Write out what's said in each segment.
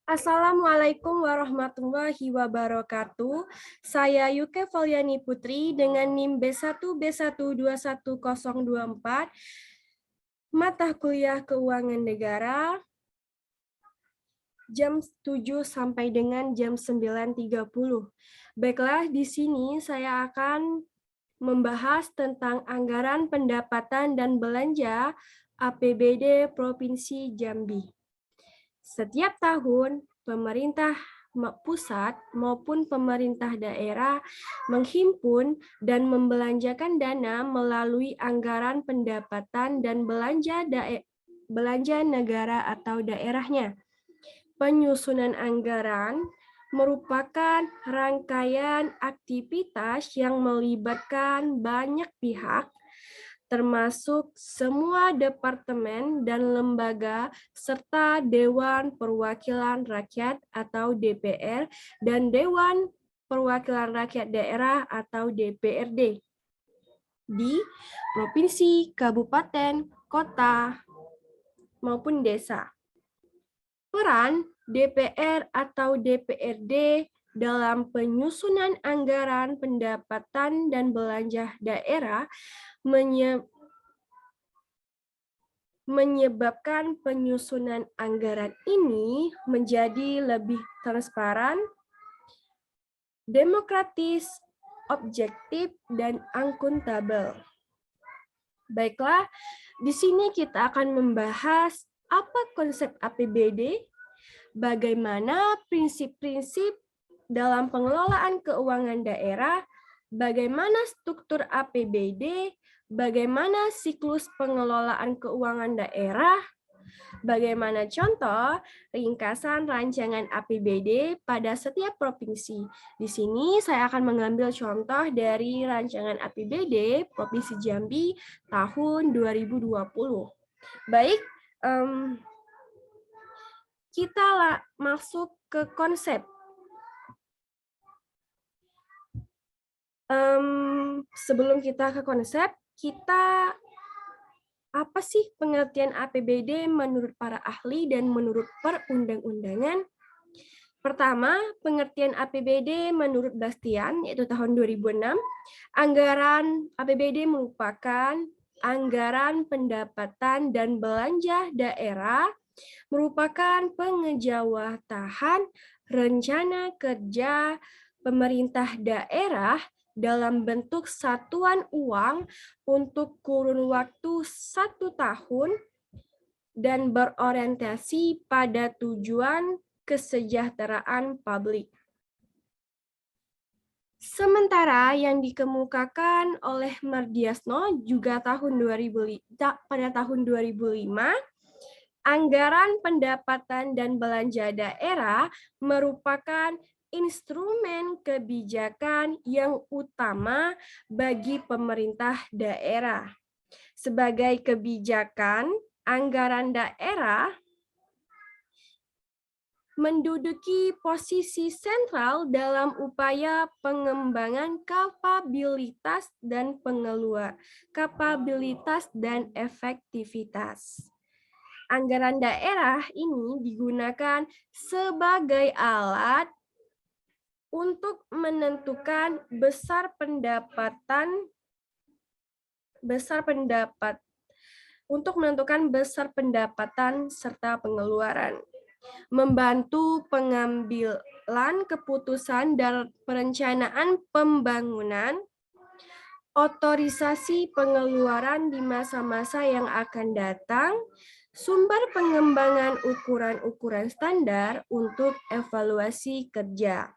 Assalamualaikum warahmatullahi wabarakatuh. Saya Yuke Valiani Putri dengan NIM B1B1210024, mata kuliah Keuangan Negara, jam 7 sampai dengan jam 9.30. Baiklah, di sini saya akan membahas tentang anggaran pendapatan dan belanja APBD Provinsi Jambi. Setiap tahun, pemerintah pusat maupun pemerintah daerah menghimpun dan membelanjakan dana melalui anggaran pendapatan dan belanja negara atau daerahnya. Penyusunan anggaran merupakan rangkaian aktivitas yang melibatkan banyak pihak, termasuk semua departemen dan lembaga, serta Dewan Perwakilan Rakyat atau DPR dan Dewan Perwakilan Rakyat Daerah atau DPRD di provinsi, kabupaten, kota, maupun desa. Peran DPR atau DPRD dalam penyusunan anggaran pendapatan dan belanja daerah menyebabkan penyusunan anggaran ini menjadi lebih transparan, demokratis, objektif, dan akuntabel. Baiklah, di sini kita akan membahas apa konsep APBD, bagaimana prinsip-prinsip dalam pengelolaan keuangan daerah, bagaimana struktur APBD, bagaimana siklus pengelolaan keuangan daerah, bagaimana contoh ringkasan rancangan APBD pada setiap provinsi. Di sini saya akan mengambil contoh dari rancangan APBD Provinsi Jambi tahun 2020. Baik, kita masuk ke konsep. Sebelum kita ke konsep, apa sih pengertian APBD menurut para ahli dan menurut perundang-undangan? Pertama, pengertian APBD menurut Bastian, yaitu tahun 2006, anggaran APBD merupakan anggaran pendapatan dan belanja daerah, merupakan pengejawatahan rencana kerja pemerintah daerah dalam bentuk satuan uang untuk kurun waktu 1 tahun dan berorientasi pada tujuan kesejahteraan publik. Sementara yang dikemukakan oleh Mardiasno juga pada tahun 2005, anggaran pendapatan dan belanja daerah merupakan instrumen kebijakan yang utama bagi pemerintah daerah. Sebagai kebijakan, anggaran daerah menduduki posisi sentral dalam upaya pengembangan kapabilitas dan efektivitas. Anggaran daerah ini digunakan sebagai alat untuk menentukan besar pendapatan serta pengeluaran, membantu pengambilan keputusan dan perencanaan pembangunan, otorisasi pengeluaran di masa-masa yang akan datang, sumber pengembangan ukuran-ukuran standar untuk evaluasi kerja,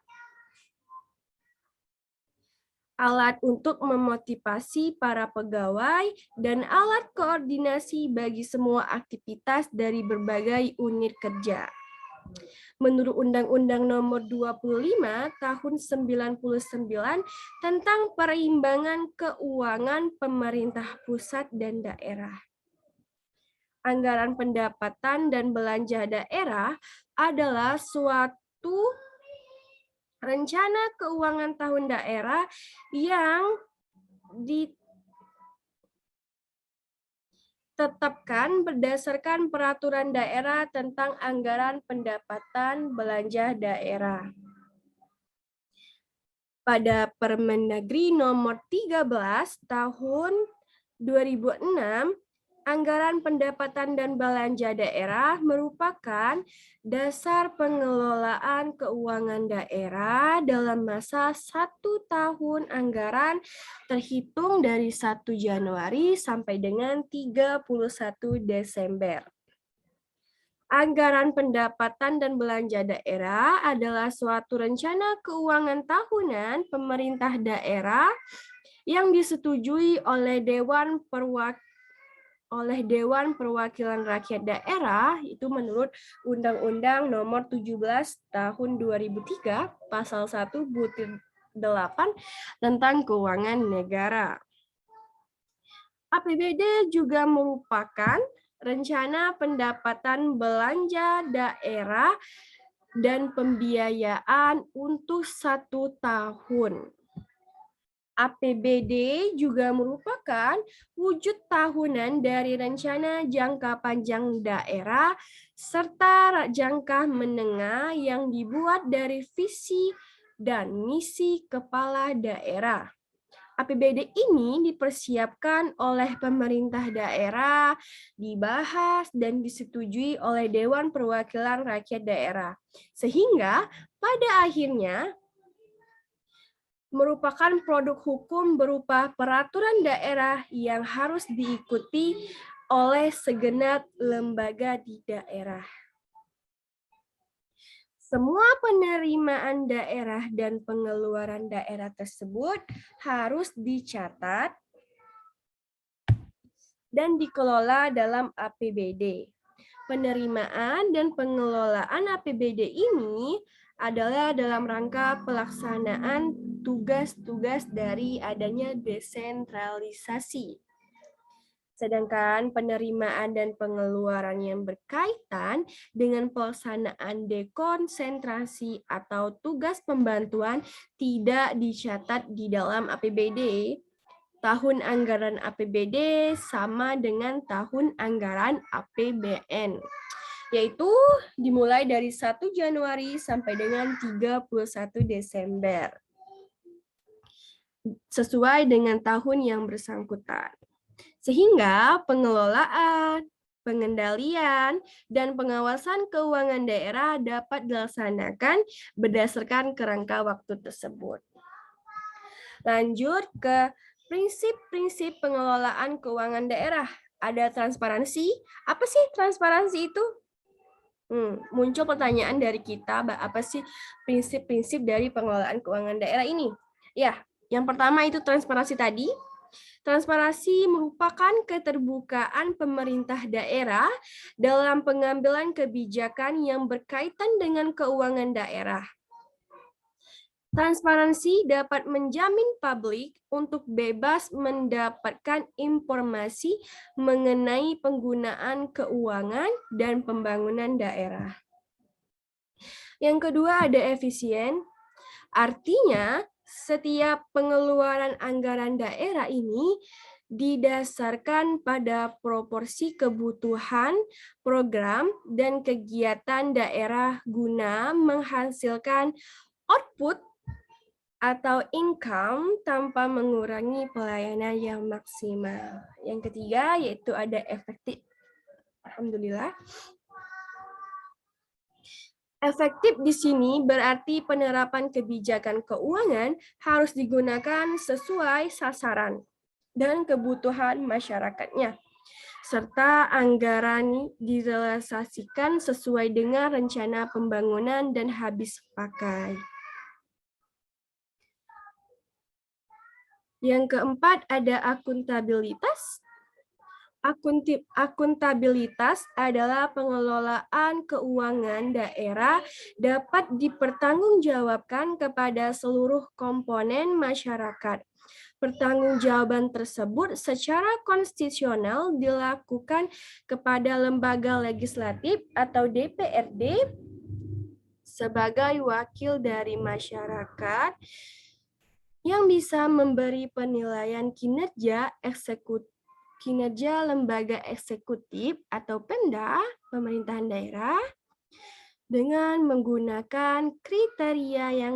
alat untuk memotivasi para pegawai, dan alat koordinasi bagi semua aktivitas dari berbagai unit kerja. Menurut Undang-Undang Nomor 25 Tahun 99 tentang Perimbangan Keuangan Pemerintah Pusat dan Daerah, anggaran pendapatan dan belanja daerah adalah suatu rencana keuangan tahun daerah yang ditetapkan berdasarkan peraturan daerah tentang anggaran pendapatan belanja daerah. Pada Permendagri nomor 13 tahun 2006, anggaran pendapatan dan belanja daerah merupakan dasar pengelolaan keuangan daerah dalam masa 1 tahun anggaran terhitung dari 1 Januari sampai dengan 31 Desember. Anggaran pendapatan dan belanja daerah adalah suatu rencana keuangan tahunan pemerintah daerah yang disetujui oleh Dewan Perwakilan Rakyat Daerah, itu menurut Undang-Undang Nomor 17 Tahun 2003 Pasal 1 Butir 8 tentang Keuangan Negara. APBD juga merupakan rencana pendapatan belanja daerah dan pembiayaan untuk 1 tahun. APBD juga merupakan wujud tahunan dari rencana jangka panjang daerah serta jangka menengah yang dibuat dari visi dan misi kepala daerah. APBD ini dipersiapkan oleh pemerintah daerah, dibahas dan disetujui oleh Dewan Perwakilan Rakyat Daerah, sehingga pada akhirnya merupakan produk hukum berupa peraturan daerah yang harus diikuti oleh segenap lembaga di daerah. Semua penerimaan daerah dan pengeluaran daerah tersebut harus dicatat dan dikelola dalam APBD. Penerimaan dan pengelolaan APBD ini adalah dalam rangka pelaksanaan tugas-tugas dari adanya desentralisasi. Sedangkan penerimaan dan pengeluaran yang berkaitan dengan pelaksanaan dekonsentrasi atau tugas pembantuan tidak dicatat di dalam APBD. Tahun anggaran APBD sama dengan tahun anggaran APBN, yaitu dimulai dari 1 Januari sampai dengan 31 Desember, sesuai dengan tahun yang bersangkutan. Sehingga pengelolaan, pengendalian, dan pengawasan keuangan daerah dapat dilaksanakan berdasarkan kerangka waktu tersebut. Lanjut ke prinsip-prinsip pengelolaan keuangan daerah. Ada transparansi. Apa sih transparansi itu? Muncul pertanyaan dari kita, apa sih prinsip-prinsip dari pengelolaan keuangan daerah ini? Ya, yang pertama itu transparansi tadi. Transparansi merupakan keterbukaan pemerintah daerah dalam pengambilan kebijakan yang berkaitan dengan keuangan daerah. Transparansi dapat menjamin publik untuk bebas mendapatkan informasi mengenai penggunaan keuangan dan pembangunan daerah. Yang kedua ada efisien, artinya setiap pengeluaran anggaran daerah ini didasarkan pada proporsi kebutuhan, program, dan kegiatan daerah guna menghasilkan output atau income tanpa mengurangi pelayanan yang maksimal. Yang ketiga yaitu ada efektif. Alhamdulillah. Efektif di sini berarti penerapan kebijakan keuangan harus digunakan sesuai sasaran dan kebutuhan masyarakatnya, serta anggaran direalisasikan sesuai dengan rencana pembangunan dan habis pakai. Yang keempat ada akuntabilitas. Akuntabilitas adalah pengelolaan keuangan daerah dapat dipertanggungjawabkan kepada seluruh komponen masyarakat. Pertanggungjawaban tersebut secara konstitusional dilakukan kepada lembaga legislatif atau DPRD sebagai wakil dari masyarakat yang bisa memberi penilaian kinerja eksekutif kinerja lembaga eksekutif atau Pemda, pemerintahan daerah, dengan menggunakan kriteria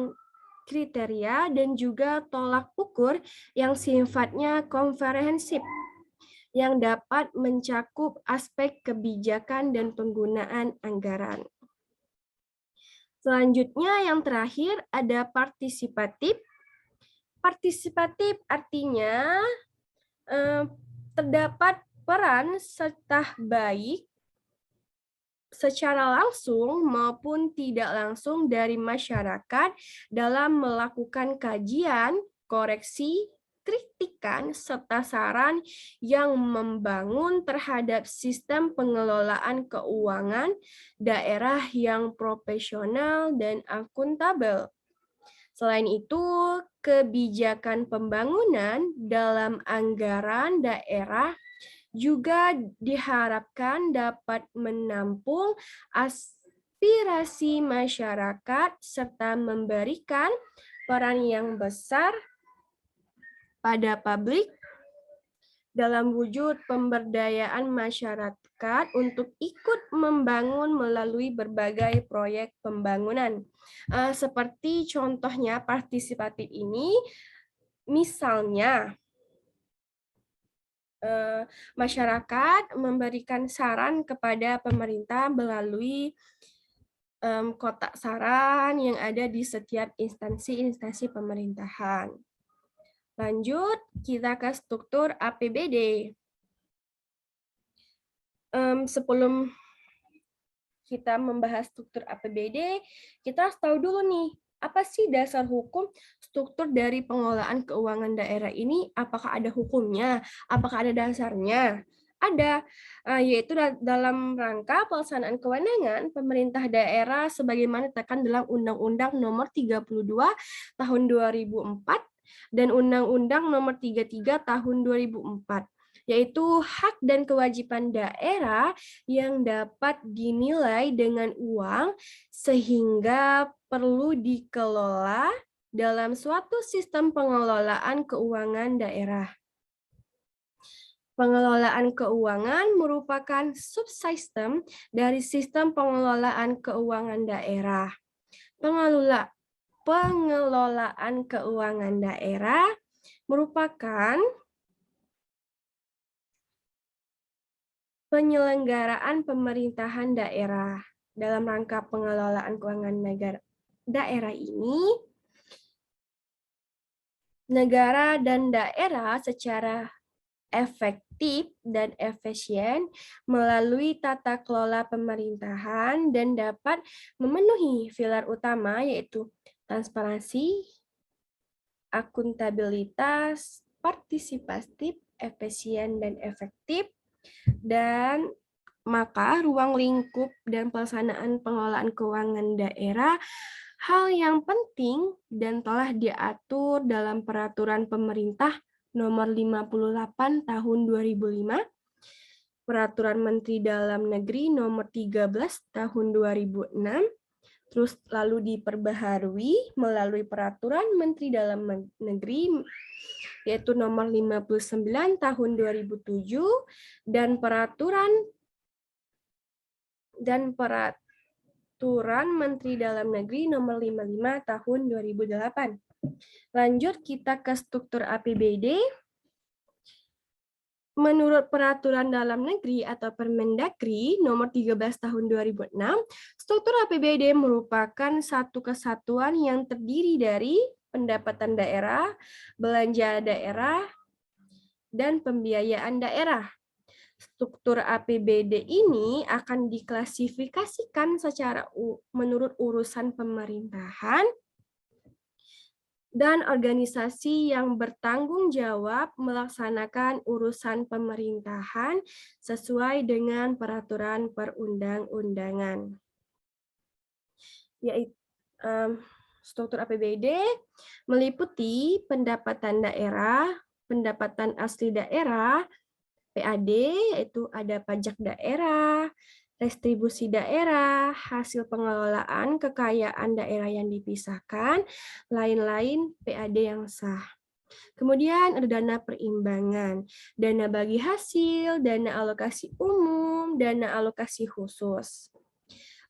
dan juga tolak ukur yang sifatnya komprehensif yang dapat mencakup aspek kebijakan dan penggunaan anggaran. Selanjutnya yang terakhir ada partisipatif. Partisipatif artinya terdapat peran serta baik secara langsung maupun tidak langsung dari masyarakat dalam melakukan kajian, koreksi, kritikan, serta saran yang membangun terhadap sistem pengelolaan keuangan daerah yang profesional dan akuntabel. Selain itu, kebijakan pembangunan dalam anggaran daerah juga diharapkan dapat menampung aspirasi masyarakat serta memberikan peran yang besar pada publik dalam wujud pemberdayaan masyarakat untuk ikut membangun melalui berbagai proyek pembangunan. Seperti contohnya partisipatif ini, misalnya masyarakat memberikan saran kepada pemerintah melalui kotak saran yang ada di setiap instansi pemerintahan. Lanjut, kita ke struktur APBD. Sebelum kita membahas struktur APBD, kita harus tahu dulu nih, apa sih dasar hukum struktur dari pengelolaan keuangan daerah ini? Apakah ada hukumnya? Apakah ada dasarnya? Ada, yaitu dalam rangka pelaksanaan kewenangan pemerintah daerah sebagaimana ditekan dalam Undang-Undang Nomor 32 Tahun 2004 dan Undang-Undang Nomor 33 Tahun 2004. Yaitu hak dan kewajiban daerah yang dapat dinilai dengan uang sehingga perlu dikelola dalam suatu sistem pengelolaan keuangan daerah. Pengelolaan keuangan merupakan subsistem dari sistem pengelolaan keuangan daerah. Pengelolaan keuangan daerah merupakan penyelenggaraan pemerintahan daerah. Dalam rangka pengelolaan keuangan daerah ini, negara dan daerah secara efektif dan efisien melalui tata kelola pemerintahan dan dapat memenuhi pilar utama yaitu transparansi, akuntabilitas, partisipatif, efisien, dan efektif. Dan maka ruang lingkup dan pelaksanaan pengelolaan keuangan daerah hal yang penting dan telah diatur dalam peraturan pemerintah nomor 58 tahun 2005, peraturan Menteri Dalam Negeri nomor 13 tahun 2006, terus lalu diperbaharui melalui peraturan Menteri Dalam Negeri yaitu nomor 59 tahun 2007 dan peraturan Menteri Dalam Negeri nomor 55 tahun 2008. Lanjut kita ke struktur APBD. Menurut Peraturan Dalam Negeri atau Permendagri nomor 13 tahun 2006, struktur APBD merupakan satu kesatuan yang terdiri dari pendapatan daerah, belanja daerah, dan pembiayaan daerah. Struktur APBD ini akan diklasifikasikan secara menurut urusan pemerintahan dan organisasi yang bertanggung jawab melaksanakan urusan pemerintahan sesuai dengan peraturan perundang-undangan. Yaitu struktur APBD meliputi pendapatan daerah, pendapatan asli daerah, PAD, yaitu ada pajak daerah, restribusi daerah, hasil pengelolaan kekayaan daerah yang dipisahkan, lain-lain PAD yang sah. Kemudian ada dana perimbangan, dana bagi hasil, dana alokasi umum, dana alokasi khusus.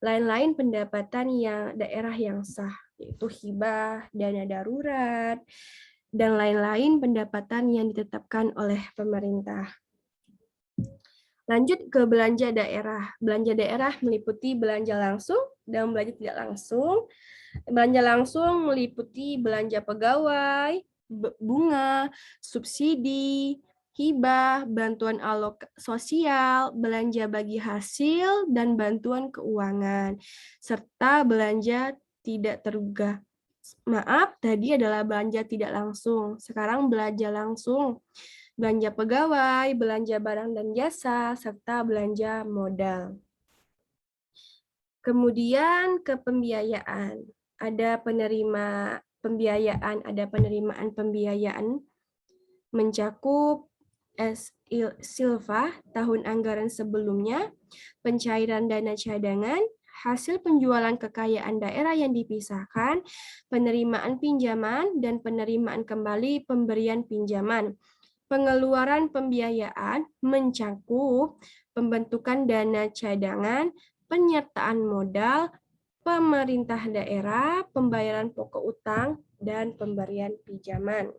Lain-lain pendapatan yang daerah yang sah, yaitu hibah, dana darurat, dan lain-lain pendapatan yang ditetapkan oleh pemerintah. Lanjut ke belanja daerah. Belanja daerah meliputi belanja langsung dan belanja tidak langsung. Belanja langsung meliputi belanja pegawai, bunga, subsidi, hibah, bantuan alok sosial, belanja bagi hasil, dan bantuan keuangan, serta belanja tidak tergugah. Maaf, tadi adalah belanja tidak langsung. Sekarang belanja langsung. Belanja pegawai, belanja barang dan jasa, serta belanja modal. Kemudian ke pembiayaan. Ada penerima pembiayaan, ada penerimaan pembiayaan mencakup silva tahun anggaran sebelumnya, pencairan dana cadangan, hasil penjualan kekayaan daerah yang dipisahkan, penerimaan pinjaman, dan penerimaan kembali pemberian pinjaman. Pengeluaran pembiayaan mencakup pembentukan dana cadangan, penyertaan modal, pemerintah daerah, pembayaran pokok utang, dan pemberian pinjaman.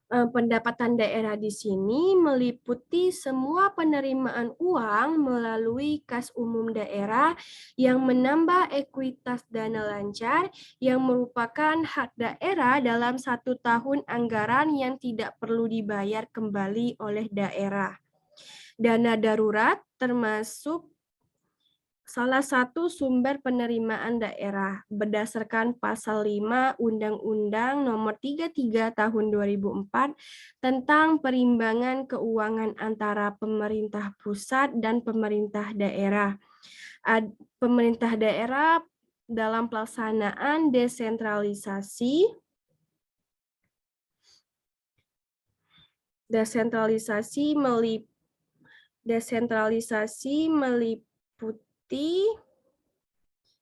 Pendapatan daerah di sini meliputi semua penerimaan uang melalui kas umum daerah yang menambah ekuitas dana lancar yang merupakan hak daerah dalam 1 tahun anggaran yang tidak perlu dibayar kembali oleh daerah. Dana darurat termasuk salah satu sumber penerimaan daerah berdasarkan Pasal 5 Undang-Undang Nomor 33 Tahun 2004 tentang perimbangan keuangan antara pemerintah pusat dan pemerintah daerah. Pemerintah daerah dalam pelaksanaan desentralisasi meliputi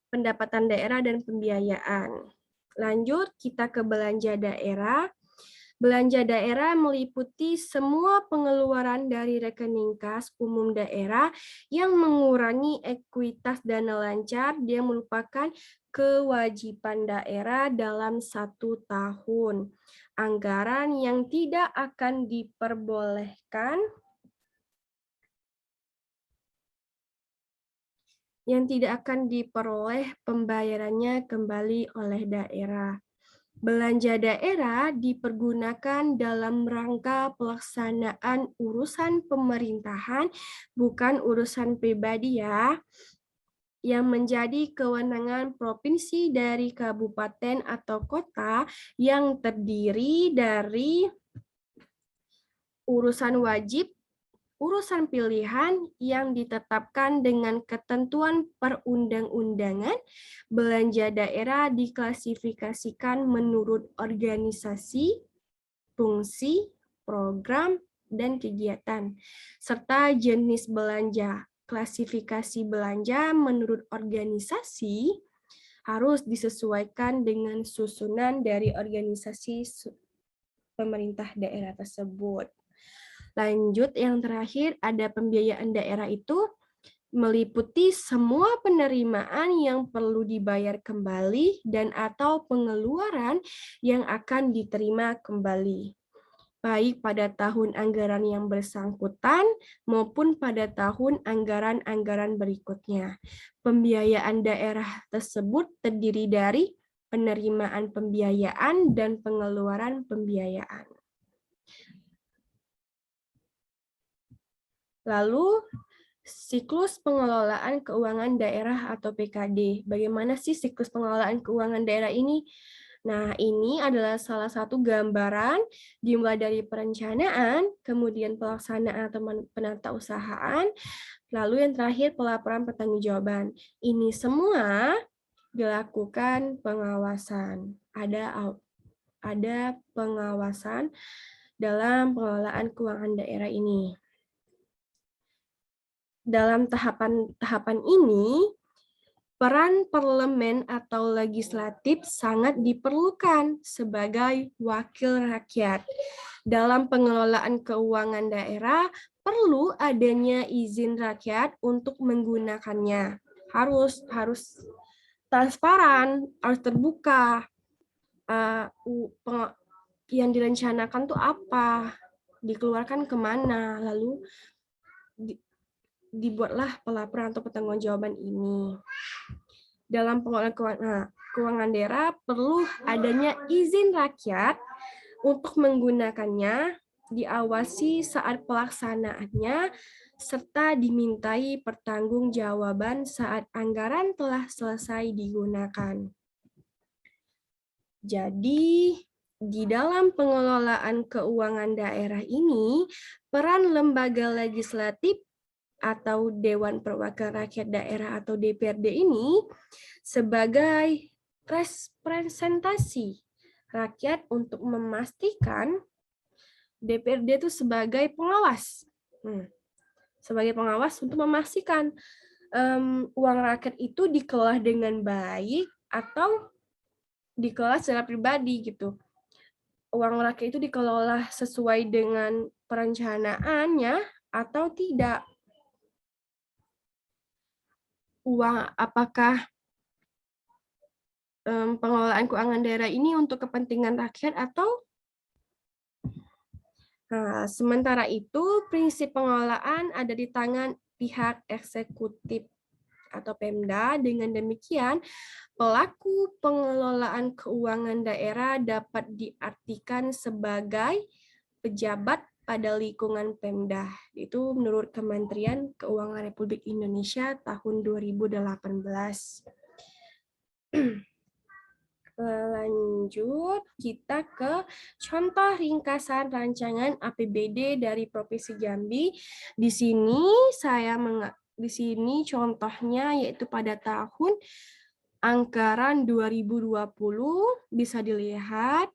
pendapatan daerah dan pembiayaan. Lanjut, kita ke belanja daerah. Belanja daerah meliputi semua pengeluaran dari rekening kas umum daerah yang mengurangi ekuitas dana lancar. Dia merupakan kewajiban daerah dalam 1 tahun. Anggaran yang tidak akan diperbolehkan yang tidak akan diperoleh pembayarannya kembali oleh daerah. Belanja daerah dipergunakan dalam rangka pelaksanaan urusan pemerintahan, bukan urusan pribadi ya, yang menjadi kewenangan provinsi dari kabupaten atau kota yang terdiri dari urusan wajib, urusan pilihan yang ditetapkan dengan ketentuan perundang-undangan. Belanja daerah diklasifikasikan menurut organisasi, fungsi, program, dan kegiatan, serta jenis belanja. Klasifikasi belanja menurut organisasi harus disesuaikan dengan susunan dari organisasi pemerintah daerah tersebut. Lanjut, yang terakhir ada pembiayaan daerah itu meliputi semua penerimaan yang perlu dibayar kembali dan atau pengeluaran yang akan diterima kembali, baik pada tahun anggaran yang bersangkutan maupun pada tahun anggaran-anggaran berikutnya. Pembiayaan daerah tersebut terdiri dari penerimaan pembiayaan dan pengeluaran pembiayaan. Lalu, siklus pengelolaan keuangan daerah atau PKD. Bagaimana sih siklus pengelolaan keuangan daerah ini? Nah, ini adalah salah satu gambaran dimulai dari perencanaan, kemudian pelaksanaan atau penatausahaan, lalu yang terakhir pelaporan pertanggungjawaban. Ini semua dilakukan pengawasan. Ada pengawasan dalam pengelolaan keuangan daerah ini. Dalam tahapan ini, Peran parlemen atau legislatif sangat diperlukan sebagai wakil rakyat. Dalam pengelolaan keuangan daerah, perlu adanya izin rakyat untuk menggunakannya. Harus transparan, harus terbuka. Yang direncanakan tuh apa, dikeluarkan kemana, lalu dibuatlah pelaporan atau pertanggungjawaban ini. Dalam pengelolaan keuangan daerah perlu adanya izin rakyat untuk menggunakannya, diawasi saat pelaksanaannya, serta dimintai pertanggungjawaban saat anggaran telah selesai digunakan. Jadi, di dalam pengelolaan keuangan daerah ini, peran lembaga legislatif atau Dewan Perwakilan Rakyat Daerah atau DPRD ini sebagai representasi rakyat untuk memastikan DPRD itu sebagai pengawas. Sebagai pengawas untuk memastikan uang rakyat itu dikelola dengan baik atau dikelola secara pribadi gitu. Uang rakyat itu dikelola sesuai dengan perencanaannya atau tidak. Apakah pengelolaan keuangan daerah ini untuk kepentingan rakyat atau sementara itu prinsip pengelolaan ada di tangan pihak eksekutif atau Pemda. Dengan demikian, pelaku pengelolaan keuangan daerah dapat diartikan sebagai pejabat pada lingkungan Pemda. Itu menurut Kementerian Keuangan Republik Indonesia tahun 2018. Lanjut, kita ke contoh ringkasan rancangan APBD dari Provinsi Jambi. Di sini contohnya yaitu pada tahun anggaran 2020 bisa dilihat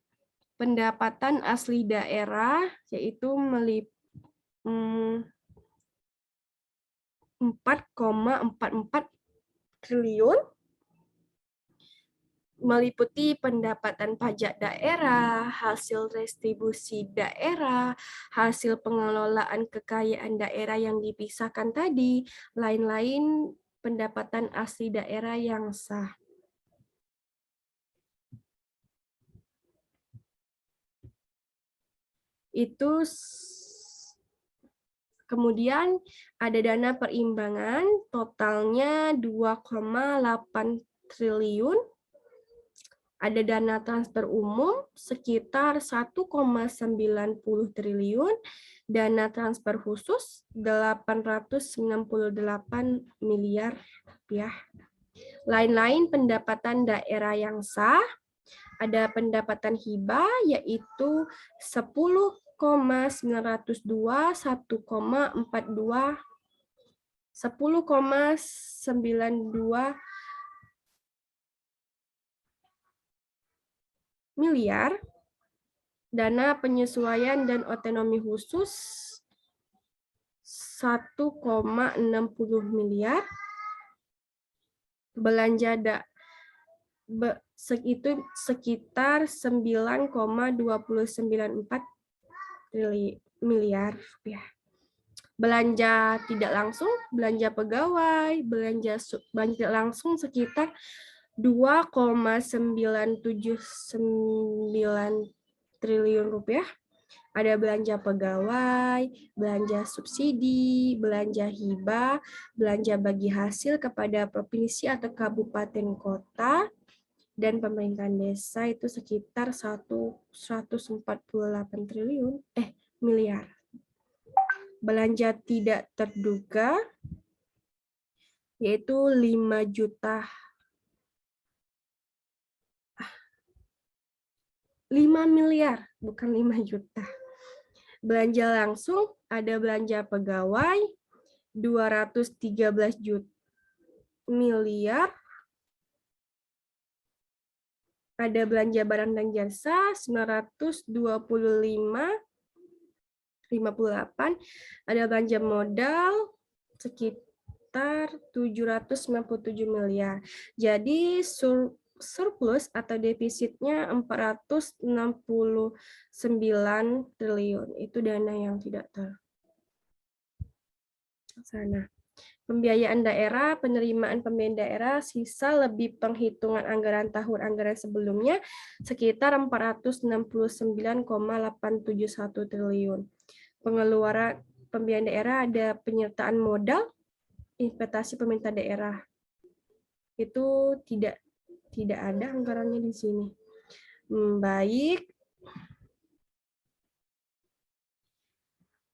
pendapatan asli daerah yaitu 4,44 triliun, meliputi pendapatan pajak daerah, hasil restribusi daerah, hasil pengelolaan kekayaan daerah yang dipisahkan tadi, lain-lain pendapatan asli daerah yang sah. Itu kemudian ada dana perimbangan totalnya 2,8 triliun. Ada dana transfer umum sekitar 1,90 triliun, dana transfer khusus 898 miliar rupiah. Lain-lain pendapatan daerah yang sah, ada pendapatan hibah yaitu 10,902 miliar, dana penyesuaian dan otonomi khusus 1,60 miliar, belanja itu sekitar 9,294 miliar rupiah. Belanja tidak langsung, belanja pegawai, belanja langsung sekitar 2,979 triliun rupiah. Ada belanja pegawai, belanja subsidi, belanja hibah, belanja bagi hasil kepada provinsi atau kabupaten kota, dan pemerintahan desa itu sekitar 148 miliar. Belanja tidak terduga yaitu 5 miliar, bukan 5 juta. Belanja langsung ada belanja pegawai 213 miliar. Ada belanja barang dan jasa 925,58. Ada belanja modal sekitar sebesar 797 miliar. Jadi surplus atau defisitnya 469 triliun. Itu dana yang tidak terlaksana. Pembiayaan daerah, penerimaan pembiayaan daerah, sisa lebih penghitungan anggaran tahun anggaran sebelumnya sekitar 469,871 triliun. Pengeluaran pembiayaan daerah ada penyertaan modal, investasi pemerintah daerah. Itu tidak ada anggarannya di sini. Baik.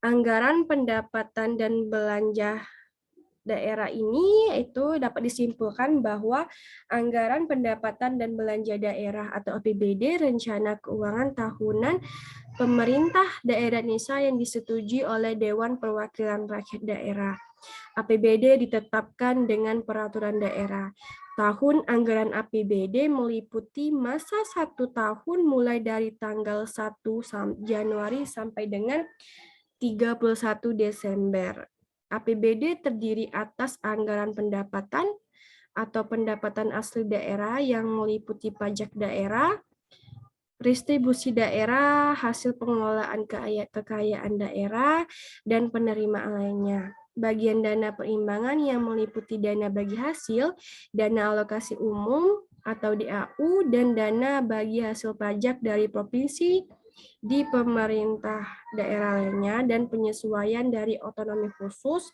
Anggaran pendapatan dan belanja daerah ini itu dapat disimpulkan bahwa anggaran pendapatan dan belanja daerah atau APBD rencana keuangan tahunan pemerintah daerah Indonesia yang disetujui oleh Dewan Perwakilan Rakyat Daerah. APBD ditetapkan dengan peraturan daerah. Tahun anggaran APBD meliputi masa 1 tahun mulai dari tanggal 1 Januari sampai dengan 31 Desember. APBD terdiri atas anggaran pendapatan atau pendapatan asli daerah yang meliputi pajak daerah, distribusi daerah, hasil pengelolaan kekayaan daerah, dan penerimaan lainnya. Bagian dana perimbangan yang meliputi dana bagi hasil, dana alokasi umum atau DAU, dan dana bagi hasil pajak dari provinsi di pemerintah daerah lainnya, dan penyesuaian dari otonomi khusus,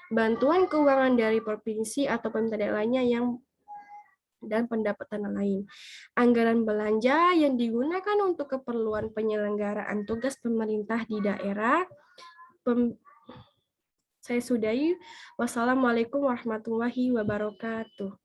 bantuan keuangan dari provinsi atau pemerintah daerah lainnya dan pendapatan lain. Anggaran belanja yang digunakan untuk keperluan penyelenggaraan tugas pemerintah di daerah. Saya sudahi. Wassalamualaikum warahmatullahi wabarakatuh.